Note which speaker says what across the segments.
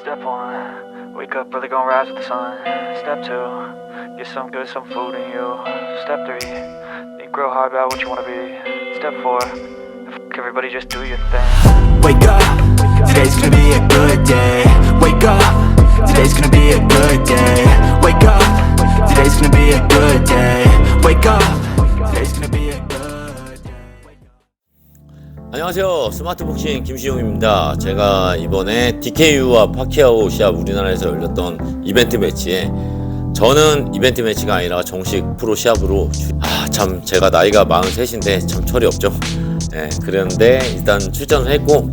Speaker 1: Step one, wake up early, gonna rise with the sun. Step two, get some good, some food in you. Step three, think real hard about what you wanna be. Step four, fuck everybody, just do your thing.
Speaker 2: Wake up, today's gonna be a good day. Wake up, today's gonna be a good day. Wake up, today's gonna be a good day. Wake up, today's gonna be a good day.
Speaker 3: 안녕하세요. 스마트 복싱 김시용입니다. 제가 이번에 DKU와 파키아오 시합 우리나라에서 열렸던 이벤트 매치에 저는 이벤트 매치가 아니라 정식 프로 시합으로 참 제가 나이가 43인데 참 철이 없죠. 네, 그런데 일단 출전을 했고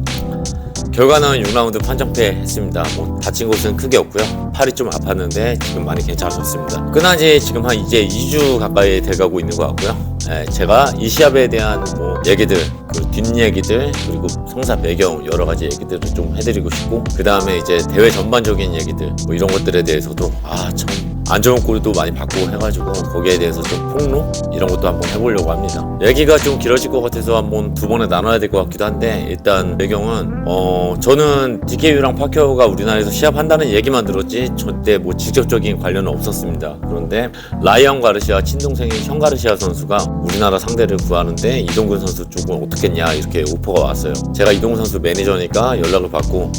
Speaker 3: 결과는 6라운드 판정패 했습니다. 뭐 다친 곳은 크게 없고요. 팔이 좀 아팠는데 지금 많이 괜찮아졌습니다. 끝난 지 지금 한 이제 2주 가까이 돼가고 있는 것 같고요. 제가 이 시합에 대한 뭐 얘기들, 그 뒷얘기들, 그리고 성사 배경 여러 가지 얘기들을 좀 해드리고 싶고, 그 다음에 이제 대회 전반적인 얘기들, 뭐 이런 것들에 대해서도 참 안 좋은 꼴도 많이 받고 해가지고 거기에 대해서 좀 폭로 이런 것도 한번 해보려고 합니다. 얘기가 좀 길어질 것 같아서 한번 두 번에 나눠야 될 것 같기도 한데, 일단 배경은 저는 DKU랑 파키아오가 우리나라에서 시합한다는 얘기만 들었지 저때 뭐 직접적인 관련은 없었습니다. 그런데 라이언 가르시아 친동생인 형 가르시아 선수가 우리나라 상대를 구하는데 이동근 선수 쪽은 어떻겠냐 이렇게 오퍼가 왔어요. 제가 이동근 선수 매니저니까 연락을 받고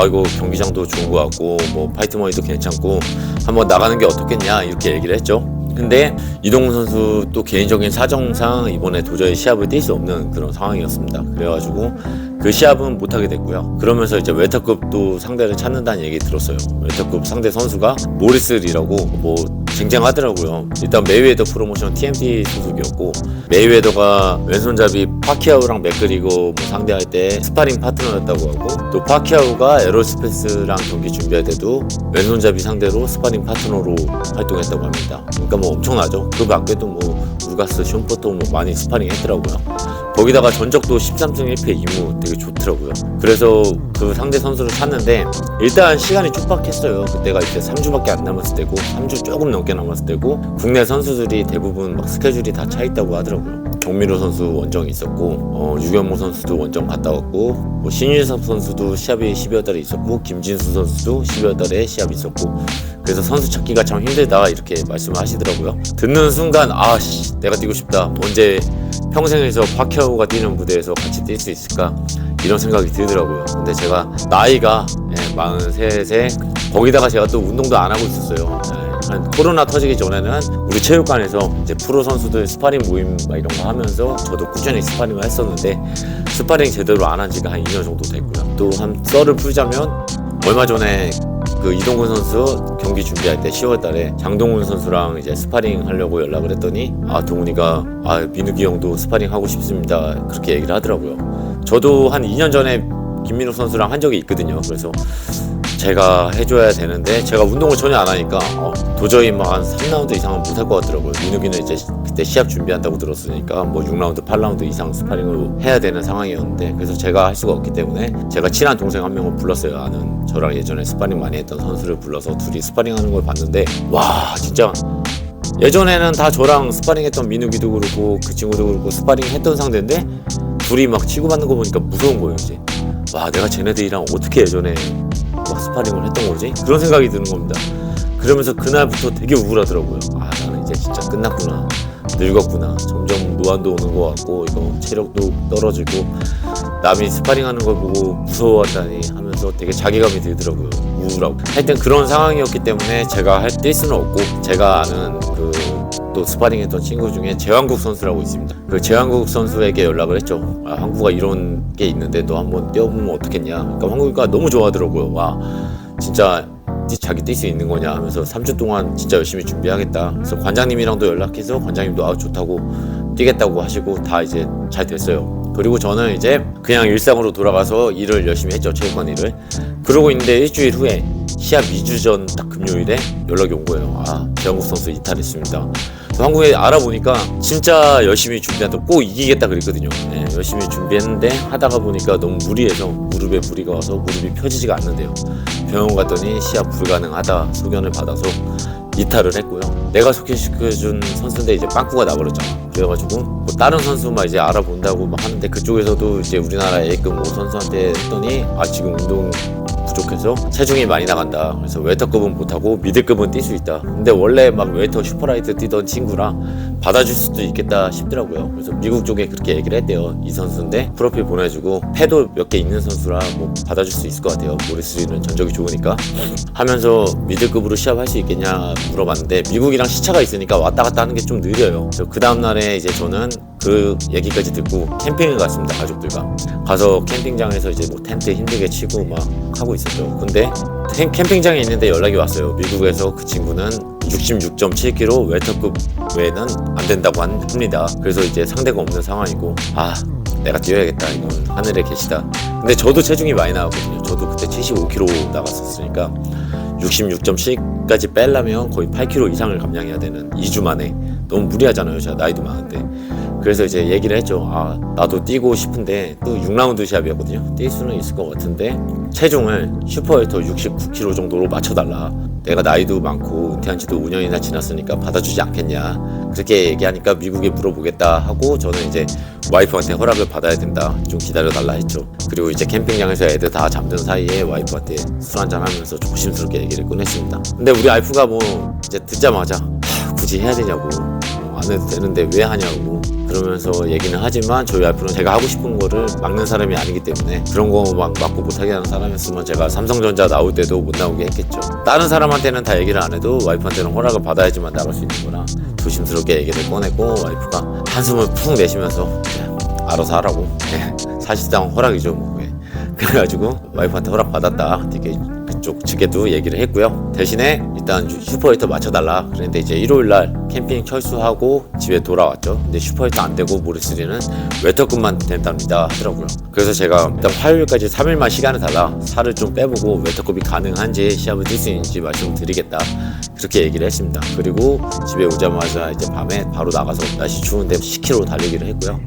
Speaker 3: 이거 경기장도 좋은 것 같고 뭐 파이트머니도 괜찮고 한번 나가는 게 어떻겠냐 이렇게 얘기를 했죠. 근데 이동훈 선수 또 개인적인 사정상 이번에 도저히 시합을 뛸 수 없는 그런 상황이었습니다. 그래가지고 그 시합은 못하게 됐고요. 그러면서 이제 웰터급도 상대를 찾는다는 얘기 들었어요. 웰터급 상대 선수가 모리스리라고 뭐 쟁쟁하더라고요. 일단 메이웨더 프로모션 TMT 소속이었고, 메이웨더가 왼손잡이 파키아오랑 맥그리거 뭐 상대할 때 스파링 파트너였다고 하고, 또 파키아오가 에럴스페스랑 경기 준비할 때도 왼손잡이 상대로 스파링 파트너로 활동했다고 합니다. 그러니까 뭐 엄청나죠. 그 밖에도 뭐 루가스, 숀포토 뭐 많이 스파링 했더라고요. 거기다가 전적도 13승 1패 2무 되게 좋더라고요. 그래서 그 상대 선수를 찾는데 일단 시간이 촉박했어요. 그때가 이제 3주밖에 안 남았을 때고, 3주 조금 넘게 남았을 때고, 국내 선수들이 대부분 막 스케줄이 다 차 있다고 하더라고요. 정민호 선수 원정이 있었고, 유경모 선수도 원정 갔다 왔고, 뭐 신유섭 선수도 시합이 12월 달에 있었고, 김진수 선수도 12월 달에 시합이 있었고, 그래서 선수 찾기가 참 힘들다 이렇게 말씀을 하시더라고요. 듣는 순간 내가 뛰고 싶다. 언제 평생에서 파키아오가 뛰는 무대에서 같이 뛸 수 있을까 이런 생각이 들더라고요. 근데 제가 나이가 43세, 거기다가 제가 또 운동도 안 하고 있었어요. 한 코로나 터지기 전에는 우리 체육관에서 이제 프로 선수들 스파링 모임 막 이런 거 하면서 저도 꾸준히 스파링을 했었는데, 스파링 제대로 안 한 지가 한 2년 정도 됐고요. 또 한 썰을 풀자면 얼마 전에 그 이동근 선수 경기 준비할 때 10월 달에 장동훈 선수랑 이제 스파링 하려고 연락을 했더니 동훈이가 민욱이 형도 스파링 하고 싶습니다 그렇게 얘기를 하더라고요. 저도 한 2년 전에 김민욱 선수랑 한 적이 있거든요. 그래서 제가 해줘야 되는데 제가 운동을 전혀 안 하니까 도저히 막 한 3라운드 이상은 못할 것 같더라고요. 민욱이는 이제 그때 시합 준비한다고 들었으니까 뭐 6라운드, 8라운드 이상 스파링을 해야 되는 상황이었는데, 그래서 제가 할 수가 없기 때문에 제가 친한 동생 한 명을 불렀어요. 아는 저랑 예전에 스파링 많이 했던 선수를 불러서 둘이 스파링 하는 걸 봤는데, 와 진짜 예전에는 다 저랑 스파링 했던 민욱이도 그렇고 그 친구도 그렇고 스파링 했던 상대인데 둘이 막 치고받는 거 보니까 무서운 거예요. 이제 내가 쟤네들이랑 어떻게 예전에 막 스파링을 했던 거지? 그런 생각이 드는 겁니다. 그러면서 그날부터 되게 우울하더라고요. 나는 이제 진짜 끝났구나, 늙었구나, 점점 노안도 오는 것 같고, 이거 체력도 떨어지고 남이 스파링 하는 걸 보고 무서워한다니 하면서 되게 자괴감이 들더라고요. 우울하고. 하여튼 그런 상황이었기 때문에 제가 뛸 수는 없고, 제가 아는 또 스파링 했던 친구 중에 재환국 선수라고 있습니다. 그 재환국 선수에게 연락을 했죠. 황구가 이런 게 있는데 너 한번 뛰어보면 어떻겠냐. 그러니까 황구가 너무 좋아하더라고요. 진짜 자기 뛸 수 있는 거냐 하면서 3주 동안 진짜 열심히 준비하겠다. 그래서 관장님이랑도 연락해서 관장님도 좋다고 뛰겠다고 하시고 다 이제 잘 됐어요. 그리고 저는 이제 그냥 일상으로 돌아가서 일을 열심히 했죠. 체육관 일을. 그러고 있는데 일주일 후에 시합 2주 전 딱 금요일에 연락이 온 거예요. 재환국 선수 이탈했습니다. 한국에 알아보니까 진짜 열심히 준비한다, 꼭 이기겠다 그랬거든요. 열심히 준비했는데 하다가 보니까 너무 무리해서 무릎에 무리가 와서 무릎이 펴지지가 않는데요. 병원 갔더니 시합 불가능하다 소견을 받아서 이탈을 했고요. 내가 소개시켜준 선수인데 이제 빵꾸가 나버렸잖아. 그래가지고 뭐 다른 선수만 이제 알아본다고 막 하는데, 그쪽에서도 이제 우리나라 A급 뭐 선수한테 했더니 지금 운동 부족해서 체중이 많이 나간다. 그래서 웨터급은 못하고 미들급은 뛸 수 있다. 근데 원래 막 웨터 슈퍼라이트 뛰던 친구랑 받아줄 수도 있겠다 싶더라고요. 그래서 미국 쪽에 그렇게 얘기를 했대요. 이 선수인데 프로필 보내주고 패도 몇 개 있는 선수라 뭐 받아줄 수 있을 것 같아요. 모리스리는 전적이 좋으니까 하면서 미들급으로 시합할 수 있겠냐 물어봤는데 미국이랑 시차가 있으니까 왔다 갔다 하는 게 좀 느려요. 그래서 그 다음날에 이제 저는 그 얘기까지 듣고 캠핑을 갔습니다. 가족들과 가서 캠핑장에서 이제 뭐 텐트 힘들게 치고 막 하고 있었죠. 근데 캠핑장에 있는데 연락이 왔어요. 미국에서 그 친구는 66.7kg 웨터급 외에는 안 된다고 합니다. 그래서 이제 상대가 없는 상황이고 아 내가 뛰어야겠다. 이건 하늘에 계시다. 근데 저도 체중이 많이 나왔거든요. 저도 그때 75kg 나갔었으니까 66.7까지 빼려면 거의 8kg 이상을 감량해야 되는 2주 만에 너무 무리하잖아요. 제가 나이도 많은데. 그래서 이제 얘기를 했죠. 아 나도 뛰고 싶은데 또 6라운드 시합이었거든요. 뛸 수는 있을 것 같은데 체중을 슈퍼웨터 69kg 정도로 맞춰달라. 내가 나이도 많고 은퇴한 지도 5년이나 지났으니까 받아주지 않겠냐. 그렇게 얘기하니까 미국에 물어보겠다 하고 저는 이제 와이프한테 허락을 받아야 된다. 좀 기다려달라 했죠. 그리고 이제 캠핑장에서 애들 다 잠든 사이에 와이프한테 술 한잔 하면서 조심스럽게 얘기를 꺼냈습니다. 근데 우리 와이프가 뭐 이제 듣자마자 굳이 해야 되냐고 안 해도 되는데 왜 하냐고 그러면서 얘기는 하지만 저희 와이프는 제가 하고 싶은 거를 막는 사람이 아니기 때문에 그런 거 막 막고 못하게 하는 사람이었으면 제가 삼성전자 나올 때도 못 나오게 했겠죠. 다른 사람한테는 다 얘기를 안 해도 와이프한테는 허락을 받아야지만 나갈 수 있는 거라 조심스럽게 얘기를 꺼내고 와이프가 한숨을 푹 내쉬면서 그냥 알아서 하라고 사실상 허락이죠 뭐. 그래가지고 와이프한테 허락 받았다. 되게 그쪽 측에도 얘기를 했고요. 대신에 일단 슈퍼웨이터 맞춰달라. 그런데 이제 일요일날 캠핑 철수하고 집에 돌아왔죠. 근데 슈퍼웨이터 안 되고 모리스리는 웨터급만 된답니다 하더라고요. 그래서 제가 일단 화요일까지 3일만 시간을 달라. 살을 좀 빼보고 웨터급이 가능한지 시합을 뛸 수 있는지 말씀드리겠다. 그렇게 얘기를 했습니다. 그리고 집에 오자마자 이제 밤에 바로 나가서 날씨 추운데 10km 달리기를 했고요.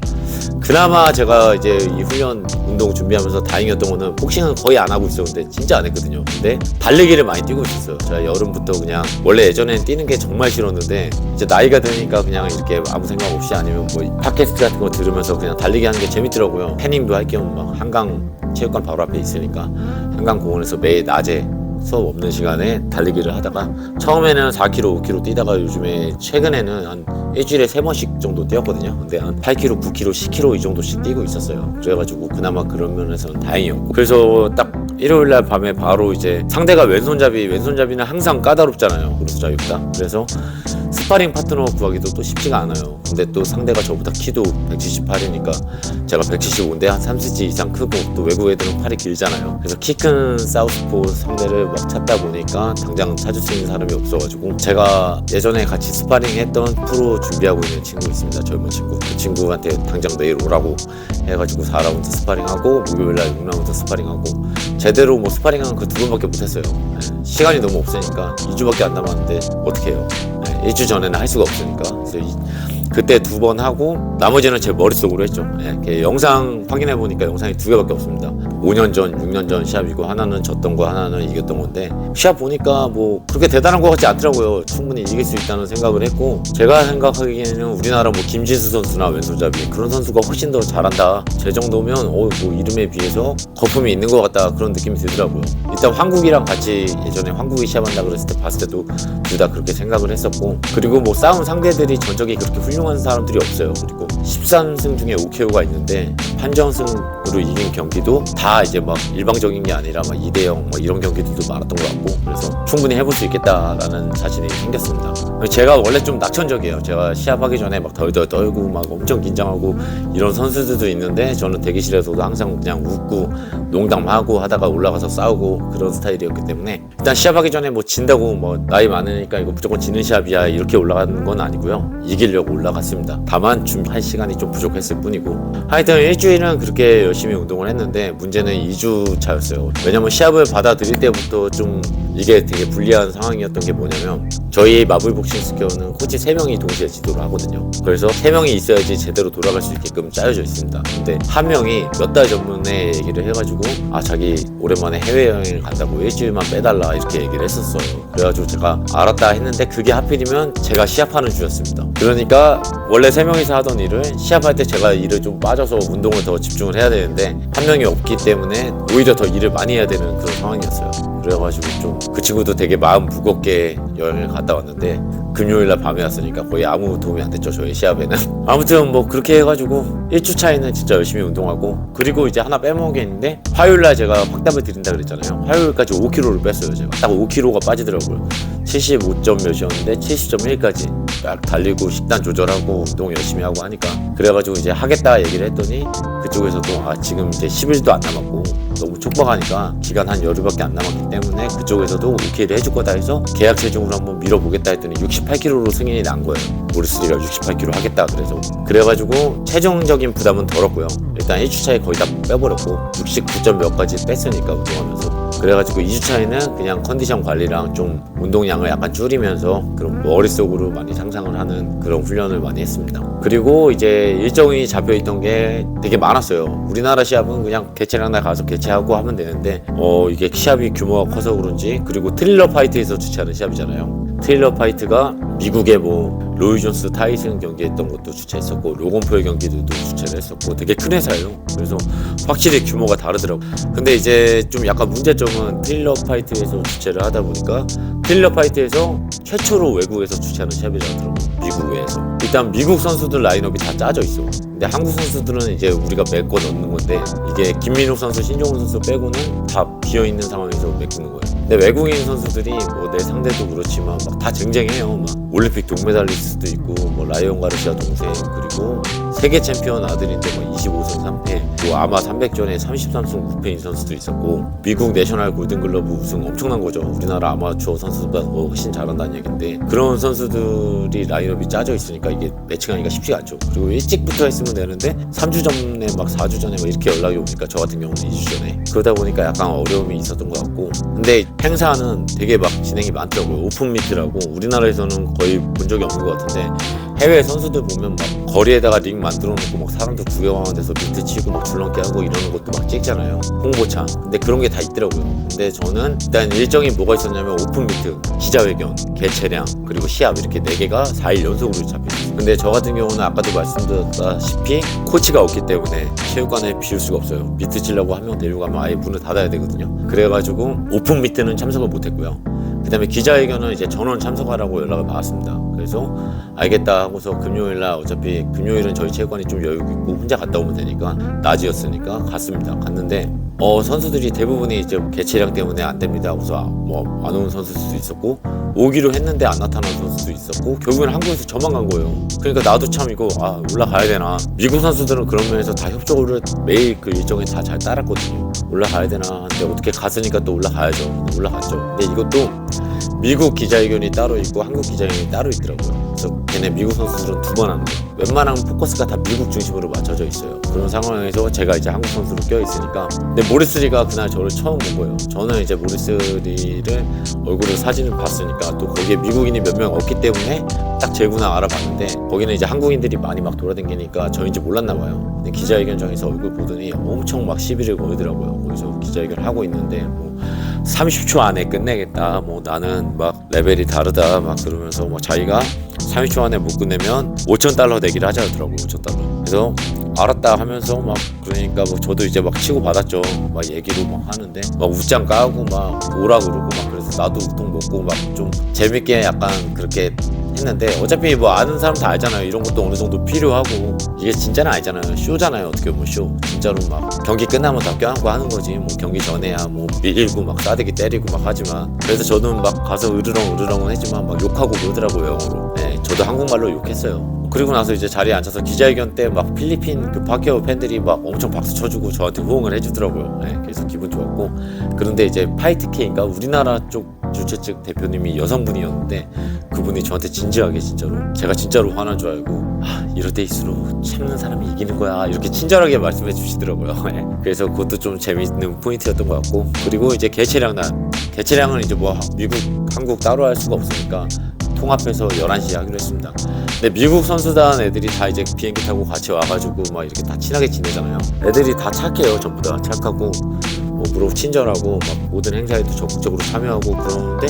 Speaker 3: 그나마 제가 이제 이 훈련 운동 준비하면서 다행이었던 거는 복싱은 거의 안 하고 있었는데 진짜 안 했거든요. 근데 달리기를 많이 뛰고 있었어요. 제가 여름부터 그냥 원래 예전에는 뛰는 게 정말 싫었는데 이제 나이가 드니까 그냥 이렇게 아무 생각 없이 아니면 뭐 팟캐스트 같은 거 들으면서 그냥 달리기 하는 게 재밌더라고요. 패닝도 할 겸 막 한강 체육관 바로 앞에 있으니까 한강 공원에서 매일 낮에 수업 없는 시간에 달리기를 하다가 처음에는 4km, 5km 뛰다가 요즘에 최근에는 한 일주일에 3번씩 정도 뛰었거든요. 근데 한 8km, 9km, 10km 이 정도씩 뛰고 있었어요. 그래가지고 그나마 그런 면에서는 다행이었고 그래서 딱 일요일날 밤에 바로 이제 상대가 왼손잡이는 항상 까다롭잖아요. 오른손잡이보다. 그래서 스파링 파트너 구하기도 또 쉽지가 않아요. 근데 또 상대가 저보다 키도 178이니까 제가 175인데 한 3cm 이상 크고 또 외국 애들은 팔이 길잖아요. 그래서 키 큰 사우스포 상대를 막 찾다 보니까 당장 찾을 수 있는 사람이 없어가지고 제가 예전에 같이 스파링 했던 프로 준비하고 있는 친구 있습니다. 젊은 친구. 그 친구한테 당장 내일 오라고 해가지고 4라운드 스파링하고 목요일날 6라운드 스파링하고 제대로 뭐 스파링한 그 2번밖에 못했어요. 시간이 너무 없으니까 2주밖에 안 남았는데 어떻게 해요. 1주 전에는 할 수가 없으니까. 그래서 그때 2번 하고 나머지는 제 머릿속으로 했죠. 영상 확인해 보니까 영상이 2개밖에 없습니다. 5년 전, 6년 전 시합이고 하나는 졌던 거, 하나는 이겼던 건데 시합 보니까 뭐 그렇게 대단한 것 같지 않더라고요. 충분히 이길 수 있다는 생각을 했고 제가 생각하기에는 우리나라 뭐 김진수 선수나 왼손잡이 그런 선수가 훨씬 더 잘한다. 제 정도면 뭐 이름에 비해서 거품이 있는 것 같다 그런 느낌이 들더라고요. 일단 황국이랑 같이 예전에 황국이 시합한다 그랬을 때 봤을 때도 둘 다 그렇게 생각을 했었고 그리고 뭐 싸운 상대들이 전적이 그렇게 훌륭한 사람들이 없어요. 그리고 13승 중에 5KO가 있는데 판정승으로 이긴 경기도 다 이제 막 일방적인 게 아니라 막 2대0 뭐 이런 경기들도 많았던 것 같고 그래서 충분히 해볼 수 있겠다라는 자신이 생겼습니다. 제가 원래 좀 낙천적이에요. 제가 시합하기 전에 막 덜덜 떨고 막 엄청 긴장하고 이런 선수들도 있는데 저는 대기실에서도 항상 그냥 웃고 농담하고 하다가 올라가서 싸우고 그런 스타일이었기 때문에 일단 시합하기 전에 뭐 진다고 뭐 나이 많으니까 이거 무조건 지는 시합이야 이렇게 올라가는 건 아니고요. 이기려고 올라갔습니다. 다만 준비할 시간이 좀 부족했을 뿐이고 하여튼 일주일은 그렇게 열심히 운동을 했는데 문제는 2주 차였어요. 왜냐면 시합을 받아들일 때부터 좀 이게 되게 불리한 상황이었던 게 뭐냐면 저희 마블복싱 스퀘어는 코치 3명이 동시에 지도를 하거든요. 그래서 3명이 있어야지 제대로 돌아갈 수 있게끔 짜여져 있습니다. 근데 한 명이 몇 달 전에 얘기를 해가지고 자기 오랜만에 해외여행을 간다고 일주일만 빼달라 이렇게 얘기를 했었어요. 그래가지고 제가 알았다 했는데 그게 하필이면 제가 시합하는 주였습니다. 그러니까 원래 3명이서 하던 일을 시합할 때 제가 일을 좀 빠져서 운동을 더 집중을 해야 되는데 한 명이 없기 때문에 오히려 더 일을 많이 해야 되는 그런 상황이었어요. 그래가지고 좀 그 친구도 되게 마음 무겁게 여행을 갔다 왔는데 금요일날 밤에 왔으니까 거의 아무 도움이 안 됐죠, 저희 시합에는. 아무튼 뭐 그렇게 해가지고 1주차에는 진짜 열심히 운동하고, 그리고 이제 하나 빼먹은 게 있는데 화요일날 제가 확답을 드린다 그랬잖아요. 화요일까지 5kg를 뺐어요. 제가 딱 5kg가 빠지더라고요. 75점 몇이었는데 70.1까지 딱 달리고 식단 조절하고 운동 열심히 하고 하니까, 그래가지고 이제 하겠다 얘기를 했더니 그쪽에서도 지금 이제 10일도 안 남았고 너무 촉박하니까 기간 한 열흘밖에 안 남았기 때문에 그쪽에서도 오케이를 해줄 거다 해서 계약 체중으로 한번 밀어보겠다 했더니 68kg로 승인이 난 거예요. 모리스리가 68kg 하겠다 그래서. 그래가지고 체중적인 부담은 덜었고요. 일단 1주차에 거의 다 빼버렸고 69점 몇까지 뺐으니까 운동하면서. 그래가지고 2주차에는 그냥 컨디션 관리랑 좀 운동량을 약간 줄이면서 그런 머릿속으로 많이 상상을 하는 그런 훈련을 많이 했습니다. 그리고 이제 일정이 잡혀있던 게 되게 많았어요. 우리나라 시합은 그냥 개최랑 날 가서 개최하고 하면 되는데 이게 시합이 규모가 커서 그런지, 그리고 트릴러 파이트에서 주최하는 시합이잖아요. 트릴러 파이트가 미국의 뭐 로이 존스 타이슨 경기했던 것도 주최했었고 로건 폴 경기도 주최를 했었고 되게 큰 회사예요. 그래서 확실히 규모가 다르더라고요. 근데 이제 좀 약간 문제점은 트릴러 파이트에서 주최를 하다 보니까 트릴러 파이트에서 최초로 외국에서 주최하는 시합이라더라고요. 미국 외에서. 일단 미국 선수들 라인업이 다 짜져 있어. 근데 한국 선수들은 이제 우리가 메꿔 넣는 건데, 이게 김민욱 선수, 신종훈 선수 빼고는 다 비어있는 상황에서 메꾸는 거예요. 근데 외국인 선수들이 뭐 내 상대도 그렇지만 막 다 쟁쟁해요. 막 올림픽 동메달리스트도 있고, 뭐 라이언 가르시아 동생, 그리고 세계 챔피언 아들인데 뭐 25승 3패, 뭐 아마 300전에 33승 9패인 선수도 있었고, 미국 내셔널 골든글러브 우승 엄청난 거죠. 우리나라 아마추어 선수보다 훨씬 잘한다는 얘기인데, 그런 선수들이 라인업이 짜져 있으니까 이게 매칭하기가 쉽지가 않죠. 그리고 일찍부터 했으면 되는데 3주 전에 막 4주 전에 막 이렇게 연락이 오니까, 저 같은 경우는 2주 전에, 그러다 보니까 약간 어려움이 있었던 것 같고. 근데 행사는 되게 막 진행이 많더라고요. 오픈 미트라고 우리나라에서는 거의 본 적이 없는 것 같은데, 해외 선수들 보면 막 거리에다가 링 만들어 놓고 막 사람들 구경하는 데서 미트 치고 막 줄넘기 하고 이러는 것도 막 찍잖아요, 홍보차. 근데 그런 게 다 있더라고요. 근데 저는 일단 일정이 뭐가 있었냐면 오픈 미트, 기자회견, 개최량, 그리고 시합, 이렇게 4개가 4일 연속으로 잡혀있어요. 근데 저 같은 경우는 아까도 말씀드렸다시피 코치가 없기 때문에 체육관에 비울 수가 없어요. 미트 치려고 한 명 데리고 가면 아예 문을 닫아야 되거든요. 그래가지고 오픈 미트는 참석을 못했고요. 그 다음에 기자회견은 이제 전원 참석하라고 연락을 받았습니다. 그래서 알겠다 하고서 금요일날, 어차피 금요일은 저희 체육관이 좀 여유 있고 혼자 갔다 오면 되니까 낮이었으니까 갔습니다. 갔는데 선수들이 대부분이 이제 개체량 때문에 안 됩니다 하고서 뭐 안 온 선수도 있었고, 오기로 했는데 안 나타난 선수도 있었고, 결국엔 한국에서 저만 간 거예요. 그러니까 나도 참 이거 올라가야 되나. 미국 선수들은 그런 면에서 다 협조를 매일 그 일정에 다 잘 따랐거든요. 올라가야 되나 하는데 어떻게 갔으니까 또 올라가야죠. 올라갔죠. 근데 이것도 미국 기자회견이 따로 있고 한국 기자회견이 따로 있더라고요. 그래서 걔네 미국 선수들은 2번 하는 거예요. 웬만한 포커스가 다 미국 중심으로 맞춰져 있어요. 그런 상황에서 제가 이제 한국 선수로 껴있으니까. 근데 모리스리가 그날 저를 처음 본 거예요. 저는 이제 모리스리를 얼굴을 사진을 봤으니까, 또 거기에 미국인이 몇 명 없기 때문에 딱 제구나 알아봤는데, 거기는 이제 한국인들이 많이 막 돌아다니니까 저인지 몰랐나 봐요. 근데 기자회견장에서 얼굴 보더니 엄청 막 시비를 걸더라고요. 거기서 기자회견을 하고 있는데 뭐 30초 안에 끝내겠다, 뭐 나는 막 레벨이 다르다 막 그러면서 뭐 자기가 30초 안에 못 끝내면 $5,000 내기를 하자더라고요. $5,000. 그래서 알았다 하면서 막, 그러니까 뭐 저도 이제 막 치고 받았죠. 막 얘기로 막 하는데 막 웃장 까고 막 오라 그러고 막, 그래서 나도 우통 먹고 막 좀 재밌게 약간 그렇게 했는데, 어차피 뭐 아는 사람 다 알잖아요. 이런 것도 어느 정도 필요하고, 이게 진짜는 아니잖아요. 쇼잖아요. 어떻게 보면 쇼. 진짜로 막 경기 끝나면 다 껴안고 하는 거지. 뭐 경기 전에야 뭐 밀고 막 싸대기 때리고 막 하지만, 그래서 저는 막 가서 으르렁 했지만 막 욕하고 그러더라고요, 영어로. 네, 저도 한국말로 욕했어요. 그리고 나서 이제 자리에 앉아서 기자회견 때 막 필리핀 그 파키아오 팬들이 막 엄청 박수 쳐주고 저한테 호응을 해주더라고요. 네, 그래서 기분 좋았고. 그런데 이제 파이트 K인가 우리나라 쪽 주최 측 대표님이 여성분이었는데 그분이 저한테 진지하게 진짜로 제가 진짜로 화난 줄 알고 이럴 때일수록 참는 사람이 이기는 거야 이렇게 친절하게 말씀해 주시더라고요. 네. 그래서 그것도 좀 재밌는 포인트였던 것 같고, 그리고 이제 개최량 날, 개최량은 이제 뭐 미국 한국 따로 할 수가 없으니까 통합해서 11시에 하기로 했습니다. 근데 미국 선수단 애들이 다 이제 비행기 타고 같이 와가지고 막 이렇게 다 친하게 지내잖아요. 애들이 다 착해요. 전부 다 착하고 뭐 무릎 친절하고 막 모든 행사에도 적극적으로 참여하고 그러는데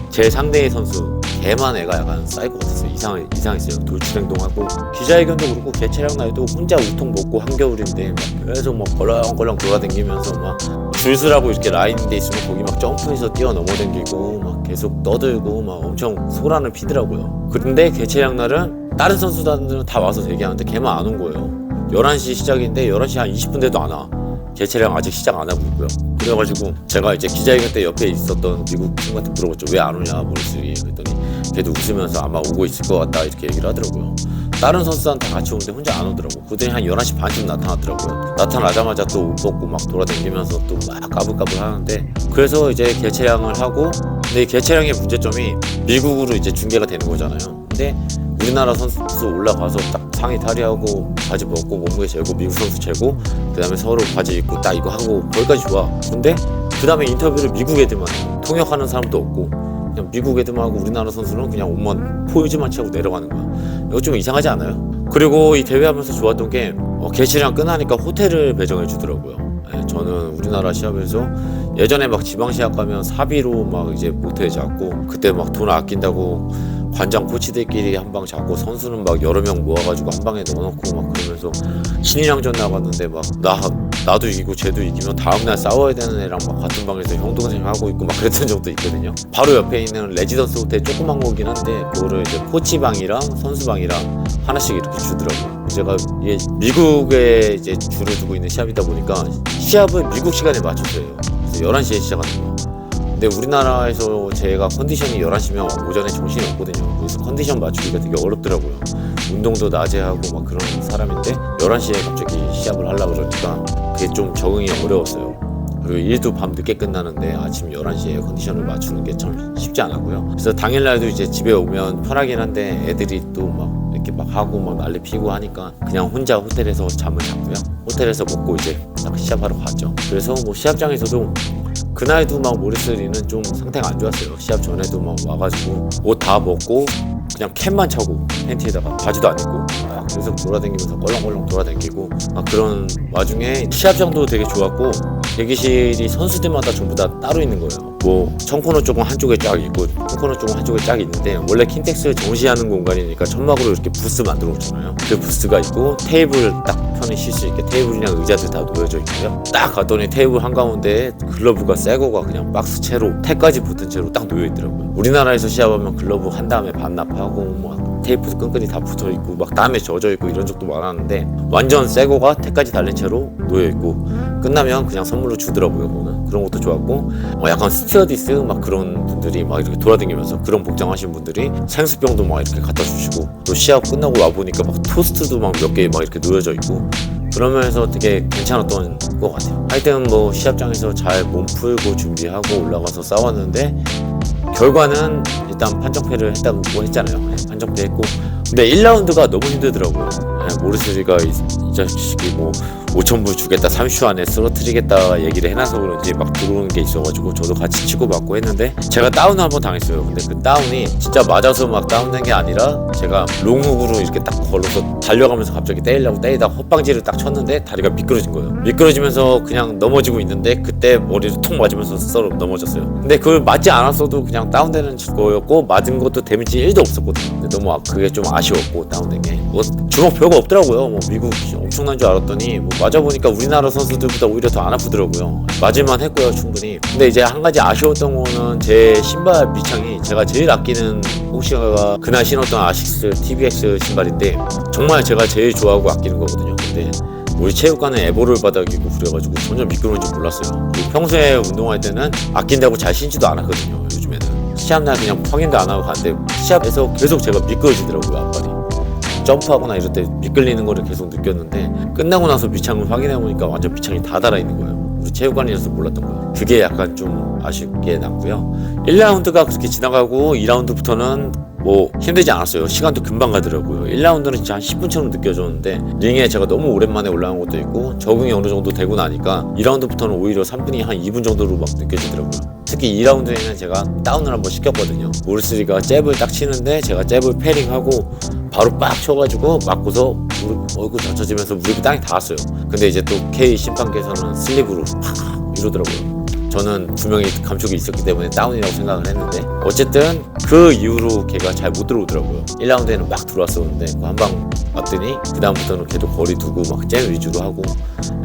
Speaker 3: 제 상대의 선수 걔만 애가 약간 사이코 같았어요. 이상했어요. 돌출 행동하고 기자회견도 그렇고 개최량 날도 혼자 우통 먹고 한겨울인데 막 계속 막 걸렁걸렁 돌아다니면서 막 줄수라고 이렇게 라인돼 있으면 거기 막 점프해서 뛰어 넘어다니고 막 계속 떠들고 막 엄청 소란을 피더라고요. 그런데 개최량 날은 다른 선수단들은 다 와서 대기하는데 걔만 안 온 거예요. 11시 시작인데 11시 한 20분 돼도 안 와. 개최량 아직 시작 안 하고 있고요. 그래가지고 제가 이제 기자회견 때 옆에 있었던 미국 친구한테 물어봤죠. 왜 안 오냐 모르겠어요. 그랬더니 걔도 웃으면서 아마 오고 있을 것 같다 이렇게 얘기를 하더라고요. 다른 선수단 다 같이 오는데 혼자 안 오더라고. 그들이 한 11시 반쯤 나타났더라고요. 나타나자마자 또 옷 벗고 막 돌아다니면서 또 막 까불까불 하는데, 그래서 이제 개최량을 하고, 근데 이 개최량의 문제점이 미국으로 이제 중계가 되는 거잖아요. 근데 우리나라 선수 올라가서 딱 상의 탈의하고 바지 벗고 몸무게 재고 미국 선수 재고 그 다음에 서로 바지 입고 딱 이거 하고 거기까지 좋아. 근데 그 다음에 인터뷰를 미국 애들만 해요. 통역하는 사람도 없고 그냥 미국 애들만 하고 우리나라 선수는 그냥 옷만 포즈만 취하고 내려가는 거야. 이거 좀 이상하지 않아요? 그리고 이 대회하면서 좋았던 게 개최량 끝나니까 호텔을 배정해 주더라고요. 저는 우리나라 시합에서 예전에 막 지방 시합 가면 사비로 막 이제 모텔 잡고 그때 막 돈 아낀다고 관장 코치들끼리 한 방 잡고 선수는 막 여러 명 모아가지고 한 방에 넣어놓고 막 그러면서 신인왕전 나갔는데 막 나도 이기고 쟤도 이기면 다음날 싸워야 되는 애랑 막 같은 방에서 형 동생 하고 있고 막 그랬던 적도 있거든요. 바로 옆에 있는 레지던스 호텔 조그만 거긴 한데 그거를 이제 코치방이랑 선수방이랑 하나씩 이렇게 주더라고요. 제가 이게 미국에 이제 줄을 두고 있는 시합이다 보니까 시합을 미국 시간에 맞춰서 해요. 그래서 11시에 시작하는 거예요. 근데 우리나라에서 제가 컨디션이 11시면 오전에 정신이 없거든요. 그래서 컨디션 맞추기가 되게 어렵더라고요. 운동도 낮에 하고 막 그런 사람인데 11시에 갑자기 시합을 하려고 그러니까 그게 좀 적응이 어려웠어요. 그리고 일도 밤 늦게 끝나는데 아침 11시에 컨디션을 맞추는 게 참 쉽지 않았고요. 그래서 당일날도 이제 집에 오면 편하긴 한데 애들이 또 막 이렇게 막 하고 막 난리 피고 하니까 그냥 혼자 호텔에서 잠을 잤고요. 호텔에서 먹고 이제 딱 시합하러 갔죠. 그래서 뭐 시합장에서도 그날도 막 모리스리는 좀 상태가 안 좋았어요. 시합 전에도 막 와가지고 옷 다 벗고 그냥 캡만 차고 팬티에다가 바지도 안 입고 막 계속 돌아다니면서 껄렁껄렁 돌아다니고 막 그런 와중에 시합장도 되게 좋았고 대기실이 선수들마다 전부 다 따로 있는 거예요. 뭐 청코너 쪽은 한쪽에 쫙 있고 콩코너 쪽은 한쪽에 쫙 있는데 원래 킨텍스 정시하는 공간이니까 천막으로 이렇게 부스 만들어 놓잖아요. 그 부스가 있고 테이블 딱 편히 쉴 수 있게 테이블이랑 의자들 다 놓여져 있고요. 딱 갔더니 테이블 한가운데에 글러브가 새 거가 그냥 박스 채로 택까지 붙은 채로 딱 놓여 있더라고요. 우리나라에서 시합하면 글러브 한 다음에 반납하고 막 테이프 끈끈이 다 붙어 있고 막 땀에 젖어 있고 이런 적도 많았는데 완전 새 거가 택까지 달린 채로 놓여 있고 끝나면 그냥 선물로 주더라고요. 그거는 그런 것도 좋았고 약간 스튜어디스 막 그런 분들이 막 이렇게 돌아다니면서 그런 복장하신 분들이 생수병도 막 이렇게 갖다 주시고 또 시합 끝나고 와 보니까 막 토스트도 막 몇 개 막 이렇게 놓여져 있고 그러면서 되게 괜찮았던 것 같아요. 하여튼 뭐 시합장에서 잘 몸 풀고 준비하고 올라가서 싸웠는데 결과는 일단 판정패를 했다고 했잖아요. 판정패 했고 근데 1라운드가 너무 힘들더라고요. 모리스리가 이 자식이 뭐 5,000불 주겠다 30초 안에 쓰러뜨리겠다 얘기를 해놔서 그런지 막 들어오는 게 있어가지고 저도 같이 치고받고 했는데 제가 다운을 한번 당했어요. 근데 그 다운이 진짜 맞아서 막 다운된 게 아니라 제가 롱훅으로 이렇게 딱 걸어서 달려가면서 갑자기 때리려고 때리다가 헛방지를 딱 쳤는데 다리가 미끄러진 거예요. 미끄러지면서 그냥 넘어지고 있는데 그때 머리를 툭 맞으면서 썰어 넘어졌어요. 근데 그걸 맞지 않았어도 그냥 다운되는 거였고 맞은 것도 데미지 1도 없었거든요. 근데 너무 그게 좀 아쉬웠고 다운된 게 뭐 주먹 별거 없더라고요. 뭐 미국 엄청난 줄 알았더니 뭐 맞아보니까 우리나라 선수들보다 오히려 더 안 아프더라고요. 맞을만 했고요 충분히. 근데 이제 한 가지 아쉬웠던 거는 제 신발 밑창이 제가 제일 아끼는 혹시가 그날 신었던 아식스 TBX 신발인데 정말 제가 제일 좋아하고 아끼는 거거든요. 근데 우리 체육관은 에보를 바닥이고 그래가지고 전혀 미끄러운지 몰랐어요. 그리고 평소에 운동할 때는 아낀다고 잘 신지도 않았거든요. 요즘에는 시합날 그냥 확인도 안 하고 갔는데 시합에서 계속 제가 미끄러지더라고요 앞발이. 점프하거나 이럴 때 미끌리는 거를 계속 느꼈는데 끝나고 나서 밑창을 확인해 보니까 완전 밑창이 다 달아 있는 거예요. 우리 체육관이라서 몰랐던 거예요. 그게 약간 좀 아쉽게 남고요. 1라운드가 그렇게 지나가고 2라운드부터는 뭐 힘들지 않았어요. 시간도 금방 가더라고요. 1라운드는 진짜 한 10분처럼 느껴졌는데 링에 제가 너무 오랜만에 올라온 것도 있고 적응이 어느 정도 되고 나니까 2라운드부터는 오히려 3분이 한 2분 정도로 막 느껴지더라고요. 특히 2라운드에는 제가 다운을 한번 시켰거든요. 모르스리가 잽을 딱 치는데 제가 잽을 패링하고 바로 빡 쳐가지고 맞고서 얼굴 다쳐지면서 무릎이 땅에 닿았어요. 근데 이제 또 K 심판께서는 슬립으로 팍 이러더라고요. 저는 분명히 감촉이 있었기 때문에 다운이라고 생각을 했는데 어쨌든 그 이후로 걔가 잘 못 들어오더라고요. 1라운드에는 막 들어왔었는데 한 방 맞더니 그 다음부터는 걔도 거리 두고 막 잼 위주로 하고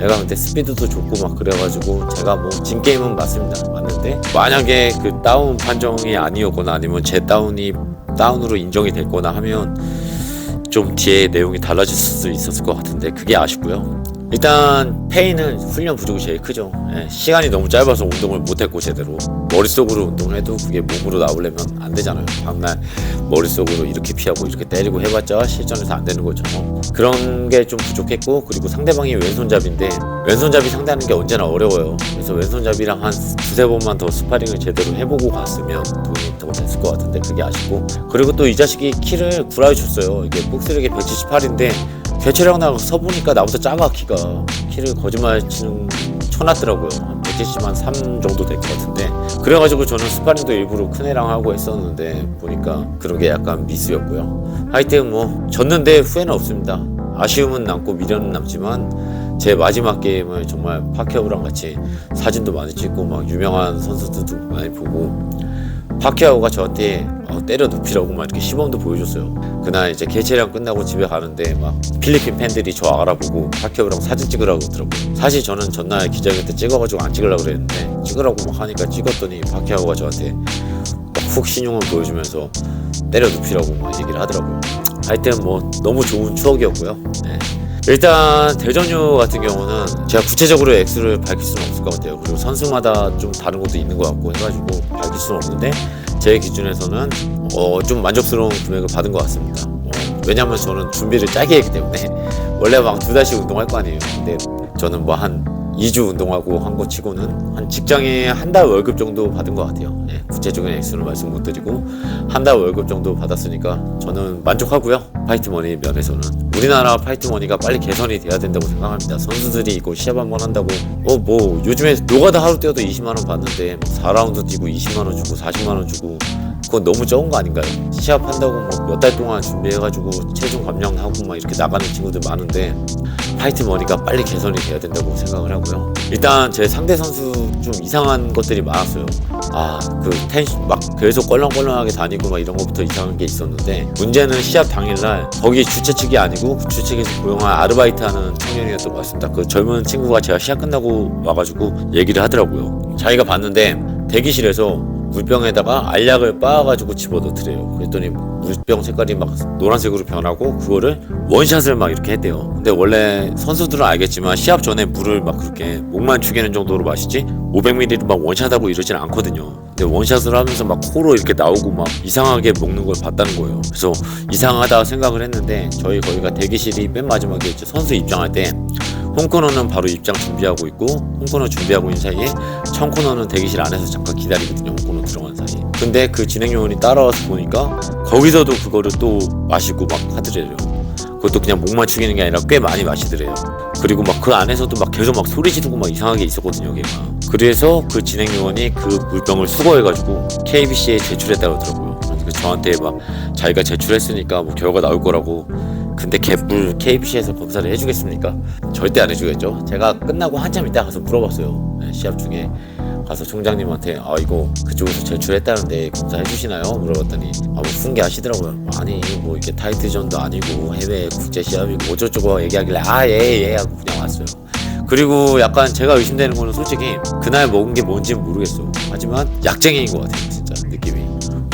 Speaker 3: 애가 근데 스피드도 좋고 막 그래가지고 제가 뭐 진 게임은 맞습니다. 맞는데 만약에 그 다운 판정이 아니었거나 아니면 제 다운이 다운으로 인정이 됐거나 하면 좀 뒤에 내용이 달라질 수 있었을 것 같은데 그게 아쉽고요. 일단 페이는 훈련 부족이 제일 크죠. 시간이 너무 짧아서 운동을 못했고 제대로 머릿속으로 운동을 해도 그게 몸으로 나오려면 안 되잖아요. 다음날 머릿속으로 이렇게 피하고 이렇게 때리고 해봤자 실전에서 안 되는 것처럼 그런 게 좀 부족했고 그리고 상대방이 왼손잡이인데 왼손잡이 상대하는 게 언제나 어려워요. 그래서 왼손잡이랑 한 두세 번만 더 스파링을 제대로 해보고 갔으면 도움이 더 됐을 것 같은데 그게 아쉽고 그리고 또 이 자식이 키를 구라해 줬어요. 이게 복스력이 178인데 개체량 나가 서보니까 나보다 작아. 키를 거짓말 치는 쳐놨더라고요. 한 170만 3 정도 될 것 같은데 그래가지고 저는 스파링도 일부러 큰 애랑 하고 했었는데 보니까 그런 게 약간 미스였고요. 하여튼 뭐 졌는데 후회는 없습니다. 아쉬움은 남고 미련은 남지만 제 마지막 게임을 정말 파키아오랑 같이 사진도 많이 찍고 막 유명한 선수들도 많이 보고 파키아오가 저한테 때려 눕히라고 막 이렇게 시범도 보여줬어요. 그날 이제 개체량 끝나고 집에 가는데 막 필리핀 팬들이 저 알아보고 파키아오랑 사진 찍으라고 그러더라고요. 사실 저는 전날 기자회 때 찍어가지고 안 찍으려고 그랬는데 찍으라고 막 하니까 찍었더니 파키아오가 저한테 막 훅 신용을 보여주면서 때려 눕히라고 막 얘기를 하더라고요. 하여튼 뭐 너무 좋은 추억이었고요. 네. 일단 대전유 같은 경우는 제가 구체적으로 액수를 밝힐 수는 없을 것 같아요. 그리고 선수마다 좀 다른 것도 있는 것 같고 해가지고 밝힐 수는 없는데 제 기준에서는 좀 만족스러운 금액을 받은 것 같습니다. 왜냐면 저는 준비를 짜게 했기 때문에 원래 막 2달씩 운동할 거 아니에요. 근데 저는 뭐 한 2주 운동하고 한 거 치고는 한 직장에 한 달 월급 정도 받은 것 같아요. 네, 구체적인 액수는 말씀 못 드리고 한 달 월급 정도 받았으니까 저는 만족하고요. 파이트머니 면에서는 우리나라 파이트머니가 빨리 개선이 돼야 된다고 생각합니다. 선수들이 이거 시합 한번 한다고 뭐 요즘에 노가다 하루 뛰어도 20만 원 받는데 4라운드 뛰고 20만 원 주고 40만 원 주고 그건 너무 적은 거 아닌가요? 시합한다고 뭐 몇 달 동안 준비해가지고 체중 감량하고 막 이렇게 나가는 친구들 많은데 파이트머니가 빨리 개선이 돼야 된다고 생각을 하고요. 일단 제 상대 선수 좀 이상한 것들이 많았어요. 그 텐션 막 계속 껄렁껄렁하게 다니고 막 이런 것부터 이상한 게 있었는데 문제는 시합 당일날 거기 주최 측이 아니고 그 주최에서 고용한 아르바이트 하는 청년이었던 것 같습니다. 그 젊은 친구가 제가 시합 끝나고 와가지고 얘기를 하더라고요. 자기가 봤는데 대기실에서 물병에다가 알약을 빻아가지고 집어넣더래요. 그랬더니 물병 색깔이 막 노란색으로 변하고 그거를 원샷을 막 이렇게 했대요. 근데 원래 선수들은 알겠지만 시합 전에 물을 막 그렇게 목만 죽이는 정도로 마시지 500ml를 막 원샷하고 이러진 않거든요. 근데 원샷을 하면서 막 코로 이렇게 나오고 막 이상하게 먹는 걸 봤다는 거예요. 그래서 이상하다 생각을 했는데 저희 거기가 대기실이 맨 마지막에 이제 선수 입장할 때 홈코너는 바로 입장 준비하고 있고 홈코너 준비하고 있는 사이에 청코너는 대기실 안에서 잠깐 기다리거든요. 홈코너 들어간 사이에. 근데 그 진행요원이 따라와서 보니까 거기서도 그거를 또 마시고 막 하더래요. 그것도 그냥 목만 죽이는 게 아니라 꽤 많이 마시더래요. 그리고 막 그 안에서도 막 계속 막 소리 지르고 막 이상하게 있었거든요. 걔가. 그래서 그 진행요원이 그 물병을 수거해가지고 KBC에 제출했다고 하더라고요. 그러니까 저한테 막 자기가 제출했으니까 뭐 결과 나올 거라고. 근데 개뿔 KBC에서 검사를 해주겠습니까? 절대 안 해주겠죠. 제가 끝나고 한참 있다 가서 물어봤어요. 시합 중에 가서 총장님한테 이거 그쪽에서 제출했다는데 검사해 주시나요? 물어봤더니 뭐 훈계하시더라고요. 아니 뭐 이렇게 타이틀전도 아니고 해외 국제 시합이고 어쩌고저쩌고 얘기하길래 예 하고 그냥 왔어요. 그리고 약간 제가 의심되는 거는 솔직히 그날 먹은 게 뭔지는 모르겠어. 하지만 약쟁이인 것 같아요. 진짜 느낌이.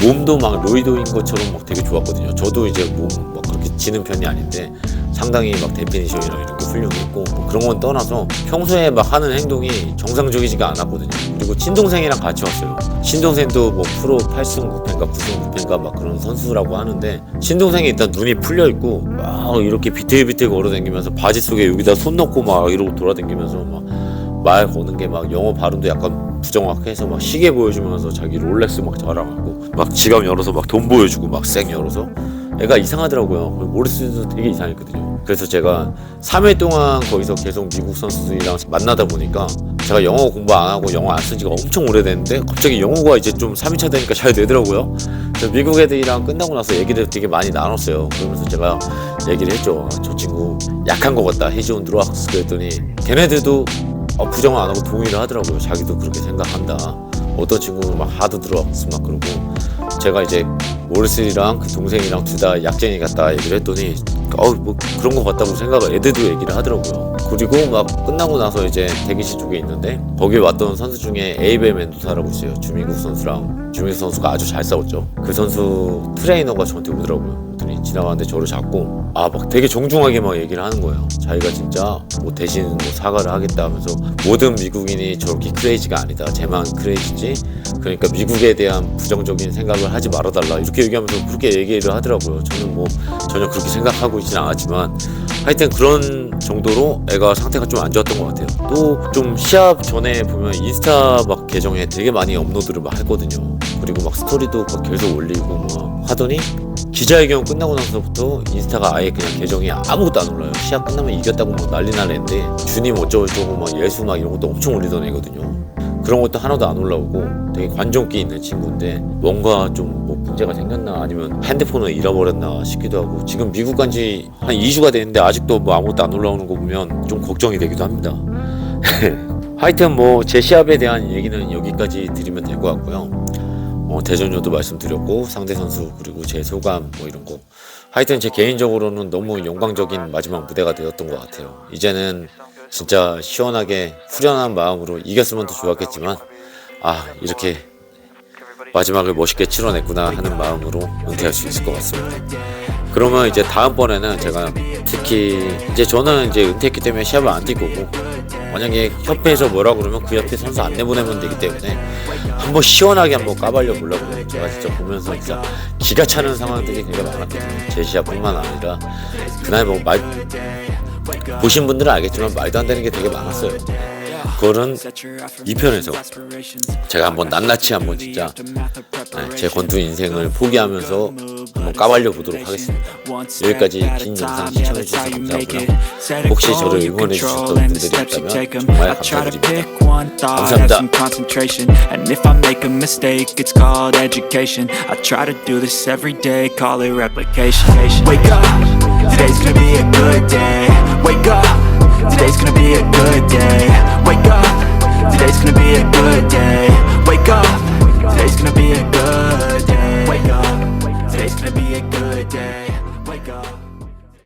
Speaker 3: 몸도 막 로이도인 것처럼 막 되게 좋았거든요. 저도 이제 몸 막 그렇게 지는 편이 아닌데 상당히 막 데피니션이랑 이런 게 훌륭했고 뭐 그런 건 떠나서 평소에 막 하는 행동이 정상적이지가 않았거든요. 그리고 친동생이랑 같이 왔어요. 친동생도 뭐 프로 8승 9패인가 9승 9패인가 막 그런 선수라고 하는데 친동생이 일단 눈이 풀려 있고 막 이렇게 비틀비틀 걸어다니면서 바지 속에 여기다 손 넣고 막 이러고 돌아다니면서 막 말 거는 게 막 영어 발음도 약간 부정확해서 막 시계 보여주면서 자기 롤렉스 막 자랑하고 막 지갑 열어서 막 돈 보여주고 막 쌩 열어서 애가 이상하더라고요. 모리스도 되게 이상했거든요. 그래서 제가 3일 동안 거기서 계속 미국 선수들이랑 만나다 보니까 제가 영어 공부 안 하고 영어 안 쓴 지가 엄청 오래됐는데 갑자기 영어가 이제 좀 3일차 되니까 잘 되더라고요. 그래서 미국 애들이랑 끝나고 나서 얘기를 되게 많이 나눴어요. 그러면서 제가 얘기를 했죠. 저 친구 약한 것 같다. 해지온 드락스 그랬더니 걔네들도 부정을 안 하고 동의를 하더라고요. 자기도 그렇게 생각한다. 어떤 친구는 막 하드 드락스 막 그러고 제가 이제 모리스랑 그 동생이랑 둘 다 약쟁이 같다 얘기를 했더니 뭐 그런 것 같다고 생각을 애들도 얘기를 하더라고요. 그리고 막 끝나고 나서 이제 대기실 쪽에 있는데 거기 왔던 선수 중에 에이벨 멘도사라고 있어요. 주민국 선수랑 주민국 선수가 아주 잘 싸웠죠. 그 선수 트레이너가 저한테 오더라고요. 그랬더니 지나가는데 저를 잡고 막 되게 정중하게 막 얘기를 하는 거예요. 자기가 진짜 뭐 대신 뭐 사과를 하겠다 하면서 모든 미국인이 저렇게 크레이지가 아니다. 쟤만 크레이지지. 그러니까 미국에 대한 부정적인 생각을 하지 말아달라. 이렇게 얘기하면서 그렇게 얘기를 하더라고요. 저는 뭐 전혀 그렇게 생각하고 있지는 않았지만 하여튼 그런 정도로 애가 상태가 좀 안 좋았던 것 같아요. 또 좀 시합 전에 보면 인스타 막 계정에 되게 많이 업로드를 막 했거든요. 그리고 막 스토리도 막 계속 올리고 막 하더니 기자회견 끝나고 나서부터 인스타가 아예 그냥 계정이 아무것도 안 올라요. 시합 끝나면 이겼다고 막 난리 날랬는데 주님 어쩌고저쩌고 막 예수 막 이런 것도 엄청 올리던 애거든요. 그런 것도 하나도 안 올라오고 되게 관종기 있는 친구인데 뭔가 좀 뭐 문제가 생겼나 아니면 핸드폰을 잃어버렸나 싶기도 하고 지금 미국 간 지 한 2주가 됐는데 아직도 뭐 아무것도 안 올라오는 거 보면 좀 걱정이 되기도 합니다. 하여튼 뭐 제 시합에 대한 얘기는 여기까지 드리면 될 것 같고요. 대전료도 말씀드렸고 상대 선수 그리고 제 소감 뭐 이런 거 하여튼 제 개인적으로는 너무 영광적인 마지막 무대가 되었던 것 같아요. 이제는 진짜 시원하게 후련한 마음으로 이겼으면 더 좋았겠지만 이렇게 마지막을 멋있게 치러냈구나 하는 마음으로 은퇴할 수 있을 것 같습니다. 그러면 이제 다음번에는 제가 특히 이제 저는 이제 은퇴했기 때문에 시합을 안 뛸 거고 만약에 협회에서 뭐라 그러면 그 협회 선수 안 내보내면 되기 때문에 한번 시원하게 한번 까발려 보려고 해요. 제가 진짜 보면서 진짜 기가 차는 상황들이 굉장히 많았거든요. 제 시합뿐만 아니라 그날 뭐 보신 분들은 알겠지만 말도 안 되는 게 되게 많았어요. 그거는 2편에서 제가 한번 낱낱이 한번 진짜 제 권투 인생을 포기하면서 한번 까발려 보도록 하겠습니다. 여기까지 긴 영상 시청해주셔서 감사하고요. 혹시 저를 응원해주셨던 분들이 있다면 정말 감사드립니다. 감사합니다.
Speaker 2: And if I make a mistake, it's called education. I try to do this every day, call it replication. Wake up, today's gonna be a good day. Wake up, today's gonna be a good day.